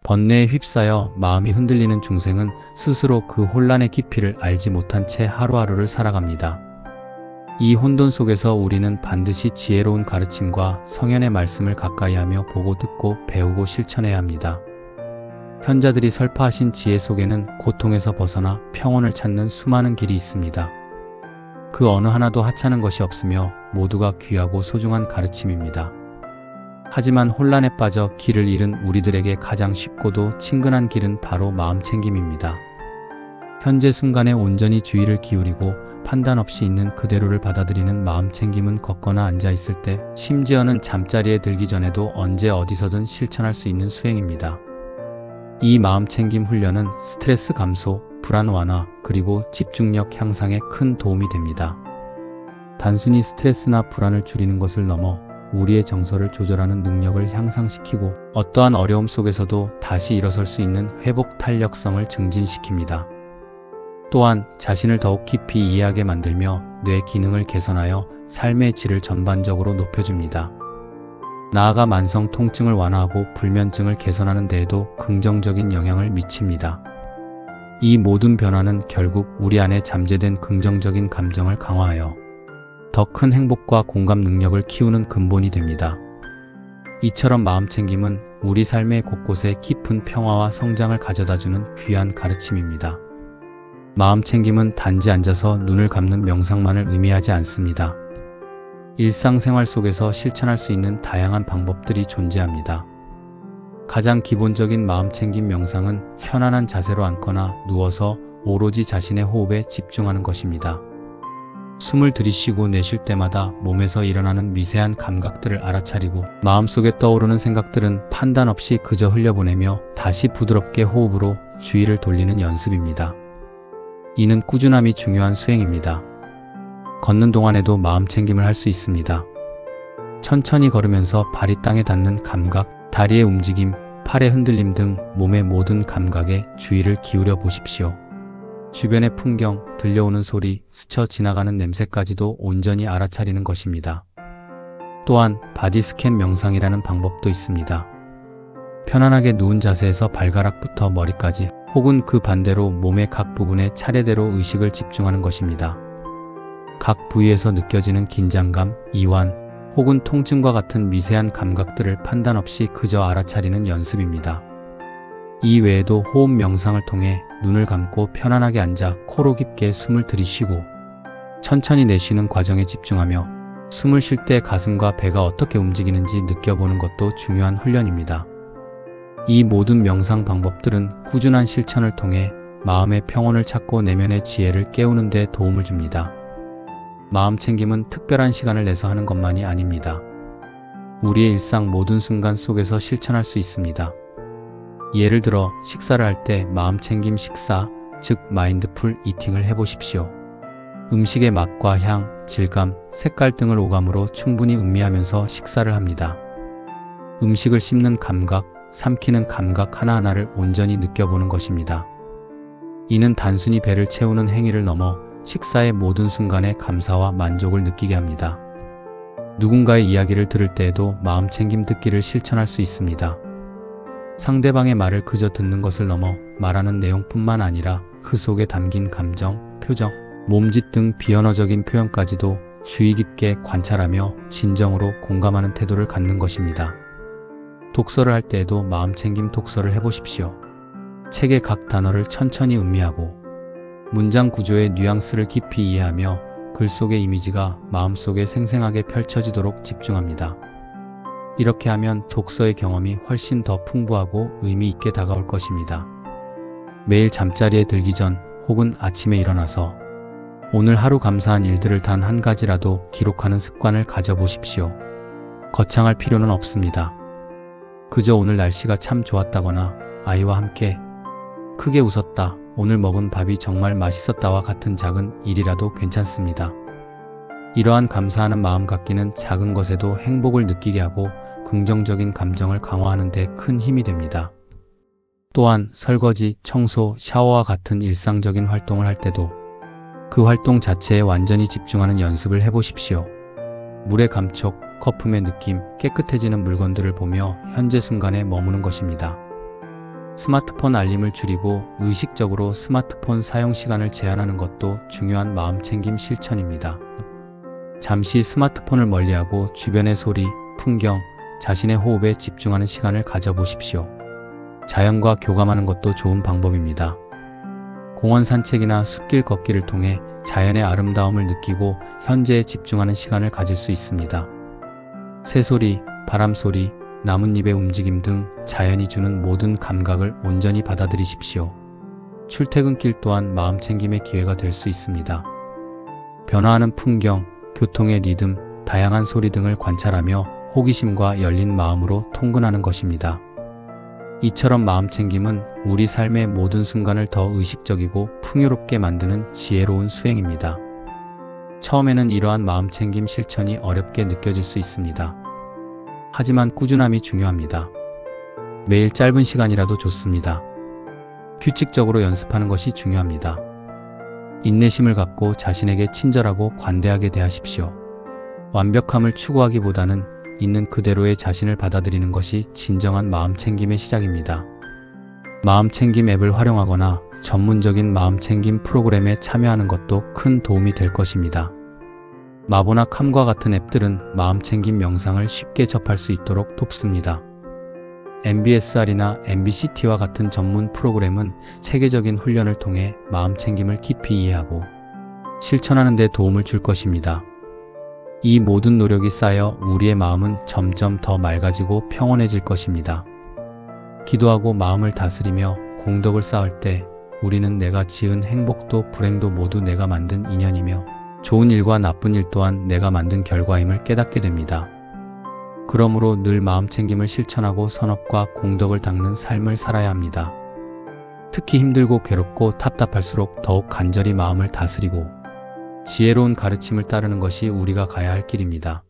번뇌에 휩싸여 마음이 흔들리는 중생은 스스로 그 혼란의 깊이를 알지 못한 채 하루하루를 살아갑니다. 이 혼돈 속에서 우리는 반드시 지혜로운 가르침과 성현의 말씀을 가까이하며 보고 듣고 배우고 실천해야 합니다. 현자들이 설파하신 지혜 속에는 고통에서 벗어나 평온을 찾는 수많은 길이 있습니다. 그 어느 하나도 하찮은 것이 없으며 모두가 귀하고 소중한 가르침입니다. 하지만 혼란에 빠져 길을 잃은 우리들에게 가장 쉽고도 친근한 길은 바로 마음챙김입니다. 현재 순간에 온전히 주의를 기울이고 판단 없이 있는 그대로를 받아들이는 마음챙김은 걷거나 앉아있을 때, 심지어는 잠자리에 들기 전에도 언제 어디서든 실천할 수 있는 수행입니다. 이 마음챙김 훈련은 스트레스 감소, 불안 완화, 그리고 집중력 향상에 큰 도움이 됩니다. 단순히 스트레스나 불안을 줄이는 것을 넘어 우리의 정서를 조절하는 능력을 향상시키고 어떠한 어려움 속에서도 다시 일어설 수 있는 회복 탄력성을 증진시킵니다. 또한 자신을 더욱 깊이 이해하게 만들며 뇌 기능을 개선하여 삶의 질을 전반적으로 높여줍니다. 나아가 만성 통증을 완화하고 불면증을 개선하는 데에도 긍정적인 영향을 미칩니다. 이 모든 변화는 결국 우리 안에 잠재된 긍정적인 감정을 강화하여 더 큰 행복과 공감 능력을 키우는 근본이 됩니다. 이처럼 마음챙김은 우리 삶의 곳곳에 깊은 평화와 성장을 가져다주는 귀한 가르침입니다. 마음챙김은 단지 앉아서 눈을 감는 명상만을 의미하지 않습니다. 일상생활 속에서 실천할 수 있는 다양한 방법들이 존재합니다. 가장 기본적인 마음챙김 명상은 편안한 자세로 앉거나 누워서 오로지 자신의 호흡에 집중하는 것입니다. 숨을 들이쉬고 내쉴 때마다 몸에서 일어나는 미세한 감각들을 알아차리고 마음속에 떠오르는 생각들은 판단 없이 그저 흘려보내며 다시 부드럽게 호흡으로 주의를 돌리는 연습입니다. 이는 꾸준함이 중요한 수행입니다. 걷는 동안에도 마음챙김을 할 수 있습니다. 천천히 걸으면서 발이 땅에 닿는 감각, 다리의 움직임, 팔의 흔들림 등 몸의 모든 감각에 주의를 기울여 보십시오. 주변의 풍경, 들려오는 소리, 스쳐 지나가는 냄새까지도 온전히 알아차리는 것입니다. 또한 바디 스캔 명상이라는 방법도 있습니다. 편안하게 누운 자세에서 발가락부터 머리까지 혹은 그 반대로 몸의 각 부분에 차례대로 의식을 집중하는 것입니다. 각 부위에서 느껴지는 긴장감, 이완, 혹은 통증과 같은 미세한 감각들을 판단 없이 그저 알아차리는 연습입니다. 이 외에도 호흡 명상을 통해 눈을 감고 편안하게 앉아 코로 깊게 숨을 들이쉬고 천천히 내쉬는 과정에 집중하며 숨을 쉴 때 가슴과 배가 어떻게 움직이는지 느껴보는 것도 중요한 훈련입니다. 이 모든 명상 방법들은 꾸준한 실천을 통해 마음의 평온을 찾고 내면의 지혜를 깨우는 데 도움을 줍니다. 마음챙김은 특별한 시간을 내서 하는 것만이 아닙니다. 우리의 일상 모든 순간 속에서 실천할 수 있습니다. 예를 들어 식사를 할 때 마음챙김 식사, 즉 마인드풀 이팅을 해보십시오. 음식의 맛과 향, 질감, 색깔 등을 오감으로 충분히 음미하면서 식사를 합니다. 음식을 씹는 감각, 삼키는 감각 하나하나를 온전히 느껴보는 것입니다. 이는 단순히 배를 채우는 행위를 넘어 식사의 모든 순간에 감사와 만족을 느끼게 합니다. 누군가의 이야기를 들을 때에도 마음챙김 듣기를 실천할 수 있습니다. 상대방의 말을 그저 듣는 것을 넘어 말하는 내용뿐만 아니라 그 속에 담긴 감정, 표정, 몸짓 등 비언어적인 표현까지도 주의 깊게 관찰하며 진정으로 공감하는 태도를 갖는 것입니다. 독서를 할 때에도 마음챙김 독서를 해보십시오. 책의 각 단어를 천천히 음미하고 문장 구조의 뉘앙스를 깊이 이해하며 글 속의 이미지가 마음속에 생생하게 펼쳐지도록 집중합니다. 이렇게 하면 독서의 경험이 훨씬 더 풍부하고 의미 있게 다가올 것입니다. 매일 잠자리에 들기 전 혹은 아침에 일어나서 오늘 하루 감사한 일들을 단 한 가지라도 기록하는 습관을 가져보십시오. 거창할 필요는 없습니다. 그저 오늘 날씨가 참 좋았다거나 아이와 함께 크게 웃었다, 오늘 먹은 밥이 정말 맛있었다와 같은 작은 일이라도 괜찮습니다. 이러한 감사하는 마음 갖기는 작은 것에도 행복을 느끼게 하고 긍정적인 감정을 강화하는 데 큰 힘이 됩니다. 또한 설거지, 청소, 샤워와 같은 일상적인 활동을 할 때도 그 활동 자체에 완전히 집중하는 연습을 해보십시오. 물의 감촉, 거품의 느낌, 깨끗해지는 물건들을 보며 현재 순간에 머무는 것입니다. 스마트폰 알림을 줄이고 의식적으로 스마트폰 사용 시간을 제한하는 것도 중요한 마음챙김 실천입니다. 잠시 스마트폰을 멀리하고 주변의 소리, 풍경, 자신의 호흡에 집중하는 시간을 가져보십시오. 자연과 교감하는 것도 좋은 방법입니다. 공원 산책이나 숲길 걷기를 통해 자연의 아름다움을 느끼고 현재에 집중하는 시간을 가질 수 있습니다. 새소리, 바람소리, 나뭇잎의 움직임 등 자연이 주는 모든 감각을 온전히 받아들이십시오. 출퇴근길 또한 마음챙김의 기회가 될 수 있습니다. 변화하는 풍경, 교통의 리듬, 다양한 소리 등을 관찰하며 호기심과 열린 마음으로 통근하는 것입니다. 이처럼 마음챙김은 우리 삶의 모든 순간을 더 의식적이고 풍요롭게 만드는 지혜로운 수행입니다. 처음에는 이러한 마음챙김 실천이 어렵게 느껴질 수 있습니다. 하지만 꾸준함이 중요합니다. 매일 짧은 시간이라도 좋습니다. 규칙적으로 연습하는 것이 중요합니다. 인내심을 갖고 자신에게 친절하고 관대하게 대하십시오. 완벽함을 추구하기보다는 있는 그대로의 자신을 받아들이는 것이 진정한 마음챙김의 시작입니다. 마음챙김 앱을 활용하거나 전문적인 마음챙김 프로그램에 참여하는 것도 큰 도움이 될 것입니다. 마보나 캄과 같은 앱들은 마음챙김 명상을 쉽게 접할 수 있도록 돕습니다. MBSR이나 MBCT와 같은 전문 프로그램은 체계적인 훈련을 통해 마음챙김을 깊이 이해하고 실천하는 데 도움을 줄 것입니다. 이 모든 노력이 쌓여 우리의 마음은 점점 더 맑아지고 평온해질 것입니다. 기도하고 마음을 다스리며 공덕을 쌓을 때 우리는 내가 지은 행복도 불행도 모두 내가 만든 인연이며 좋은 일과 나쁜 일 또한 내가 만든 결과임을 깨닫게 됩니다. 그러므로 늘 마음챙김을 실천하고 선업과 공덕을 닦는 삶을 살아야 합니다. 특히 힘들고 괴롭고 답답할수록 더욱 간절히 마음을 다스리고 지혜로운 가르침을 따르는 것이 우리가 가야 할 길입니다.